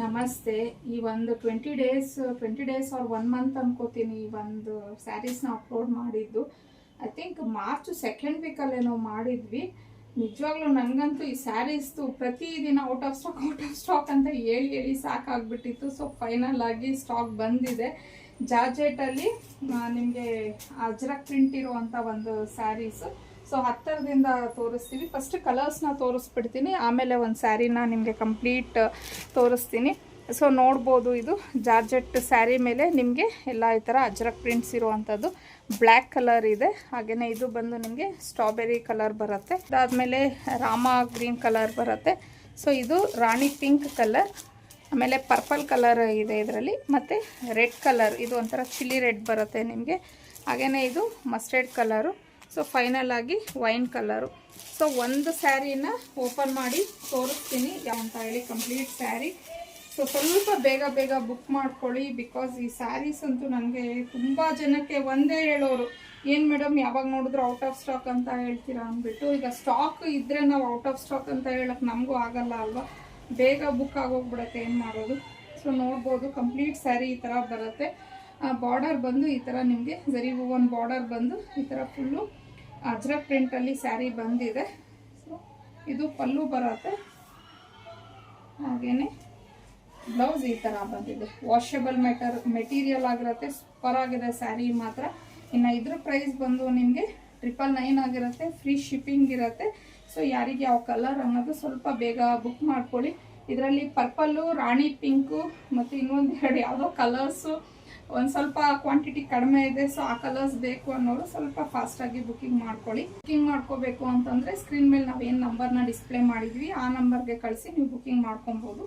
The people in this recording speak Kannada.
ನಮಸ್ತೆ. ಈ ಒಂದು 20 ಡೇಸ್ ಆರ್ 1 ಮಂತ್ ಅನ್ಕೋತೀನಿ ಈ ಒಂದು ಸ್ಯಾರೀಸ್ನ ಅಪ್ಲೋಡ್ ಮಾಡಿದ್ದು. ಐ ಥಿಂಕ್ ಮಾರ್ಚ್ ಸೆಕೆಂಡ್ ವೀಕಲ್ಲೇನೋ ಮಾಡಿದ್ವಿ. ನಿಜವಾಗ್ಲೂ ನನಗಂತೂ ಈ ಸ್ಯಾರೀಸ್ದು ಪ್ರತಿದಿನ ಔಟ್ ಆಫ್ ಸ್ಟಾಕ್ ಅಂತ ಹೇಳಿ ಸಾಕಾಗ್ಬಿಟ್ಟಿತ್ತು. ಸೊ ಫೈನಲ್ ಆಗಿ ಸ್ಟಾಕ್ ಬಂದಿದೆ. ಜಾರ್ಜೆಟಲ್ಲಿ ನಿಮಗೆ ಅಜ್ರಕ್ ಪ್ರಿಂಟ್ ಇರುವಂಥ ಒಂದು ಸ್ಯಾರೀಸು. ಸೊ ಹತ್ತಿರದಿಂದ ತೋರಿಸ್ತೀವಿ. ಫಸ್ಟ್ ಕಲರ್ಸ್ನ ತೋರಿಸ್ಬಿಡ್ತೀನಿ, ಆಮೇಲೆ ಒಂದು ಸ್ಯಾರಿನ ನಿಮಗೆ ಕಂಪ್ಲೀಟ್ ತೋರಿಸ್ತೀನಿ. ಸೊ ನೋಡ್ಬೋದು, ಇದು ಜಾರ್ಜೆಟ್ ಸ್ಯಾರಿ ಮೇಲೆ ನಿಮಗೆ ಎಲ್ಲ ಈ ಥರ ಅಜ್ರಕ್ ಪ್ರಿಂಟ್ಸ್ ಇರುವಂಥದ್ದು. ಬ್ಲ್ಯಾಕ್ ಕಲರ್ ಇದೆ. ಹಾಗೆಯೇ ಇದು ಬಂದು ನಿಮಗೆ ಸ್ಟ್ರಾಬೆರಿ ಕಲರ್ ಬರುತ್ತೆ. ಅದಾದಮೇಲೆ ರಾಮ ಗ್ರೀನ್ ಕಲರ್ ಬರುತ್ತೆ. ಸೊ ಇದು ರಾಣಿ ಪಿಂಕ್ ಕಲರ್, ಆಮೇಲೆ ಪರ್ಪಲ್ ಕಲರ್ ಇದೆ ಇದರಲ್ಲಿ, ಮತ್ತು ರೆಡ್ ಕಲರ್, ಇದು ಒಂಥರ ಚಿಲ್ಲಿ ರೆಡ್ ಬರುತ್ತೆ ನಿಮಗೆ. ಹಾಗೆಯೇ ಇದು ಮಸ್ಟರ್ಡ್ ಕಲರು. ಸೊ ಫೈನಲ್ ಆಗಿ ವೈನ್ ಕಲರು. ಸೊ ಒಂದು ಸ್ಯಾರಿನ ಓಪನ್ ಮಾಡಿ ತೋರಿಸ್ತೀನಿ ಯಾವ ಅಂತ ಹೇಳಿ, ಕಂಪ್ಲೀಟ್ ಸ್ಯಾರಿ. ಸೊ ಸ್ವಲ್ಪ ಬೇಗ ಬುಕ್ ಮಾಡ್ಕೊಳ್ಳಿ. ಬಿಕಾಸ್ ಈ ಸ್ಯಾರೀಸ್ ಅಂತೂ ನನಗೆ ತುಂಬ ಜನಕ್ಕೆ ಒಂದೇ ಹೇಳೋರು, ಏನು ಮೇಡಮ್ ಯಾವಾಗ ನೋಡಿದ್ರು ಔಟ್ ಆಫ್ ಸ್ಟಾಕ್ ಅಂತ ಹೇಳ್ತೀರಾ ಅಂದ್ಬಿಟ್ಟು. ಈಗ ಸ್ಟಾಕ್ ಇದ್ದರೆ ನಾವು ಔಟ್ ಆಫ್ ಸ್ಟಾಕ್ ಅಂತ ಹೇಳೋಕ್ಕೆ ನಮಗೂ ಆಗಲ್ಲ ಅಲ್ವಾ, ಬೇಗ ಬುಕ್ ಆಗೋಗ್ಬಿಡುತ್ತೆ, ಏನು ಮಾಡೋದು. ಸೊ ನೋಡ್ಬೋದು, ಕಂಪ್ಲೀಟ್ ಸ್ಯಾರಿ ಈ ಥರ ಬರುತ್ತೆ. ಬಾರ್ಡರ್ ಬಂದು ಈ ಥರ ನಿಮಗೆ ಜರಿ ಹೂವನ್ ಬಾರ್ಡರ್ ಬಂದು ಈ ಥರ ಫುಲ್ಲು ಅಜ್ರಕ್ ಪ್ರಿಂಟಲ್ಲಿ ಸ್ಯಾರಿ ಬಂದಿದೆ. ಸೊ ಇದು ಪಲ್ಲು ಬರುತ್ತೆ. ಹಾಗೆಯೇ ಬ್ಲೌಸ್ ಈ ಥರ ಬಂದಿದೆ. ವಾಷಬಲ್ ಮೆಟೀರಿಯಲ್ ಆಗಿರುತ್ತೆ. ಸೂಪರ್ ಆಗಿದೆ ಸ್ಯಾರಿ ಮಾತ್ರ. ಇನ್ನು ಇದ್ರ ಪ್ರೈಸ್ ಬಂದು ನಿಮಗೆ 999 ಆಗಿರುತ್ತೆ. ಫ್ರೀ ಶಿಪ್ಪಿಂಗ್ ಇರುತ್ತೆ. ಸೊ ಯಾರಿಗೆ ಯಾವ ಕಲರ್ ಅನ್ನೋದು ಸ್ವಲ್ಪ ಬೇಗ ಬುಕ್ ಮಾಡ್ಕೊಳ್ಳಿ. ಇದರಲ್ಲಿ ಪರ್ಪಲ್ಲು, ರಾಣಿ ಪಿಂಕು ಮತ್ತು ಇನ್ನೊಂದು 2 ಯಾವುದೋ ಕಲರ್ಸು ಒಂದು ಸ್ವಲ್ಪ ಕ್ವಾಂಟಿಟಿ ಕಡಿಮೆ ಇದೆ. ಸೊ ಆ ಕಲರ್ಸ್ ಬೇಕು ಅನ್ನೋರು ಸ್ವಲ್ಪ ಫಾಸ್ಟಾಗಿ ಬುಕ್ಕಿಂಗ್ ಮಾಡ್ಕೊಳ್ಳಿ. ಬುಕ್ಕಿಂಗ್ ಮಾಡ್ಕೋಬೇಕು ಅಂತಂದರೆ ಸ್ಕ್ರೀನ್ ಮೇಲೆ ನಾವೇನು ನಂಬರ್ನ ಡಿಸ್ಪ್ಲೇ ಮಾಡಿದ್ವಿ ಆ ನಂಬರ್ಗೆ ಕಳಿಸಿ ನೀವು ಬುಕ್ಕಿಂಗ್ ಮಾಡ್ಕೊಬೋದು.